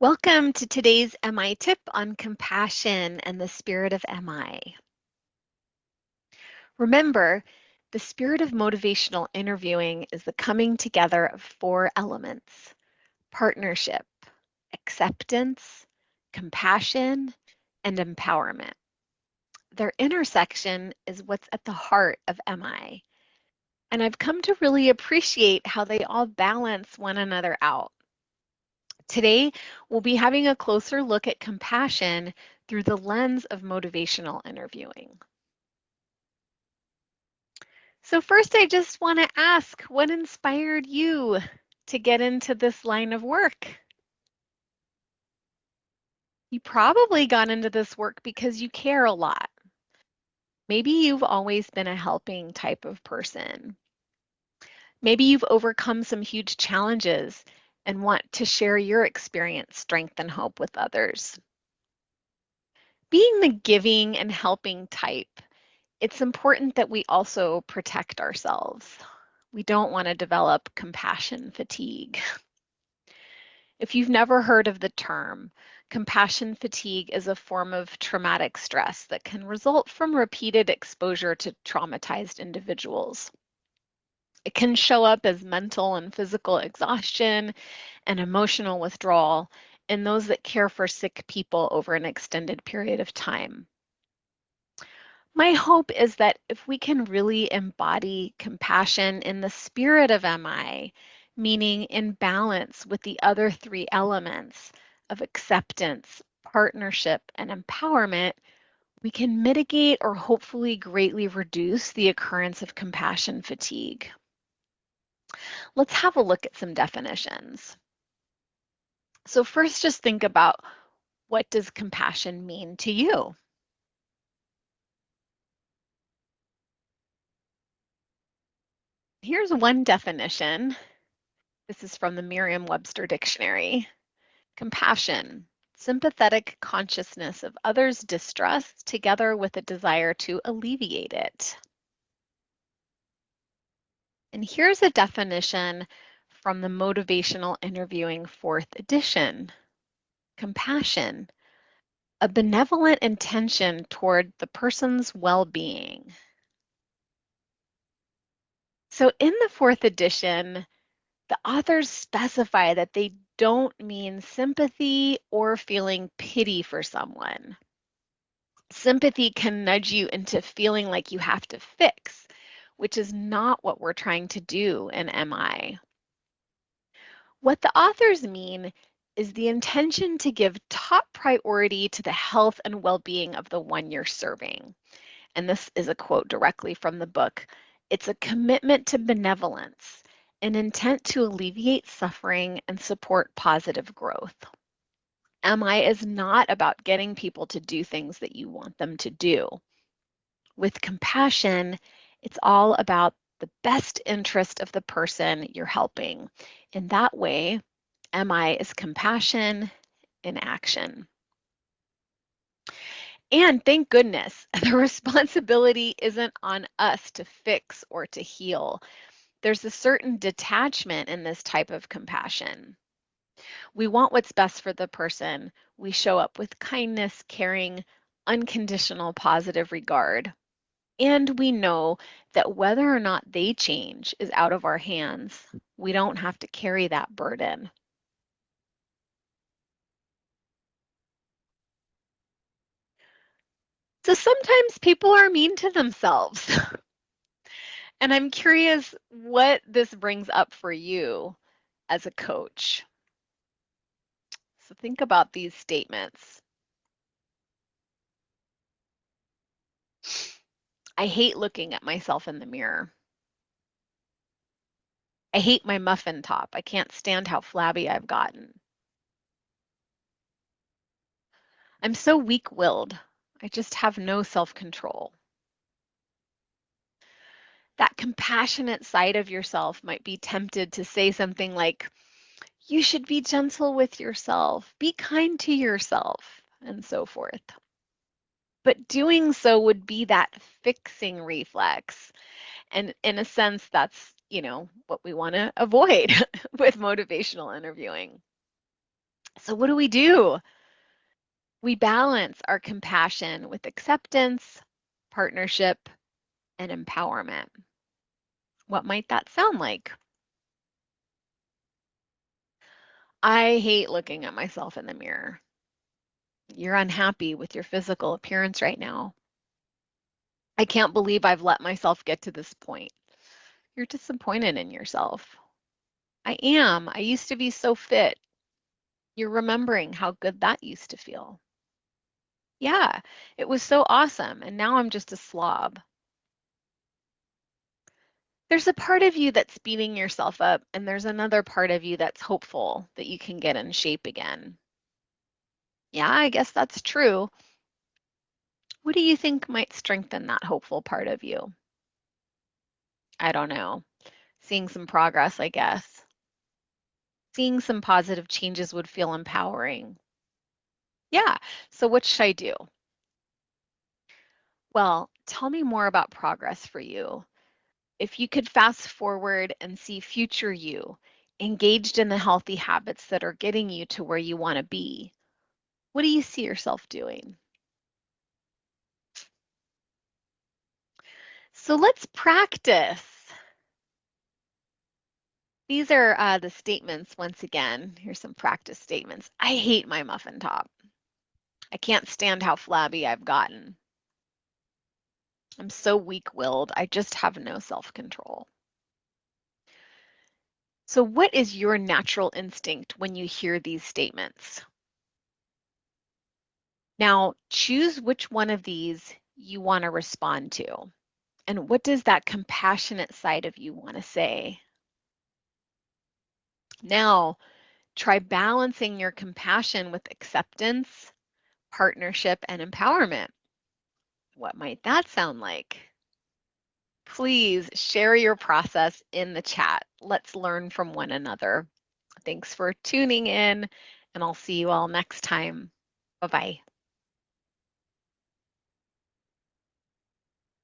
Welcome to today's MI tip on compassion and the spirit of MI. Remember, the spirit of motivational interviewing is the coming together of four elements: partnership, acceptance, compassion, and empowerment. Their intersection is what's at the heart of MI, and I've come to really appreciate how they all balance one another out. Today, we'll be having a closer look at compassion through the lens of motivational interviewing. So first, I just want to ask, what inspired you to get into this line of work? You probably got into this work because you care a lot. Maybe you've always been a helping type of person. Maybe you've overcome some huge challenges and want to share your experience, strength, and hope with others. Being the giving and helping type, it's important that we also protect ourselves. We don't want to develop compassion fatigue. If you've never heard of the term, compassion fatigue is a form of traumatic stress that can result from repeated exposure to traumatized individuals. It can show up as mental and physical exhaustion and emotional withdrawal in those that care for sick people over an extended period of time. My hope is that if we can really embody compassion in the spirit of MI, meaning in balance with the other three elements of acceptance, partnership, and empowerment, we can mitigate or hopefully greatly reduce the occurrence of compassion fatigue. Let's have a look at some definitions. So first, just think about, what does compassion mean to you? Here's one definition. This is from the Merriam-Webster Dictionary. Compassion, sympathetic consciousness of others' distress together with a desire to alleviate it. And here's a definition from the Motivational Interviewing 4th edition. Compassion, a benevolent intention toward the person's well-being. So in the 4th edition, the authors specify that they don't mean sympathy or feeling pity for someone. Sympathy can nudge you into feeling like you have to fix, which is not what we're trying to do in MI. What the authors mean is the intention to give top priority to the health and well-being of the one you're serving. And this is a quote directly from the book. It's a commitment to benevolence, an intent to alleviate suffering and support positive growth. MI is not about getting people to do things that you want them to do. With compassion, it's all about the best interest of the person you're helping. In that way, MI is compassion in action. And thank goodness, the responsibility isn't on us to fix or to heal. There's a certain detachment in this type of compassion. We want what's best for the person. We show up with kindness, caring, unconditional positive regard. And we know that whether or not they change is out of our hands. We don't have to carry that burden. So sometimes people are mean to themselves. And I'm curious what this brings up for you as a coach. So think about these statements. I hate looking at myself in the mirror. I hate my muffin top. I can't stand how flabby I've gotten. I'm so weak-willed. I just have no self-control. That compassionate side of yourself might be tempted to say something like, you should be gentle with yourself, be kind to yourself, and so forth. But doing so would be that fixing reflex. And in a sense, that's, what we want to avoid with motivational interviewing. So what do? We balance our compassion with acceptance, partnership, and empowerment. What might that sound like? I hate looking at myself in the mirror. You're unhappy with your physical appearance right now. I can't believe I've let myself get to this point. You're disappointed in yourself. I am. I used to be so fit. You're remembering how good that used to feel. Yeah, it was so awesome, and now I'm just a slob. There's a part of you that's beating yourself up, and there's another part of you that's hopeful that you can get in shape again. Yeah, I guess that's true. What do you think might strengthen that hopeful part of you? I don't know. Seeing some progress, I guess. Seeing some positive changes would feel empowering. Yeah, so what should I do? Well, tell me more about progress for you. If you could fast forward and see future you engaged in the healthy habits that are getting you to where you want to be, what do you see yourself doing? So let's practice. These are the statements once again. Here's some practice statements. I hate my muffin top. I can't stand how flabby I've gotten. I'm so weak-willed. I just have no self-control. So what is your natural instinct when you hear these statements? Now, choose which one of these you want to respond to. And what does that compassionate side of you want to say? Now, try balancing your compassion with acceptance, partnership, and empowerment. What might that sound like? Please share your process in the chat. Let's learn from one another. Thanks for tuning in, and I'll see you all next time. Bye-bye.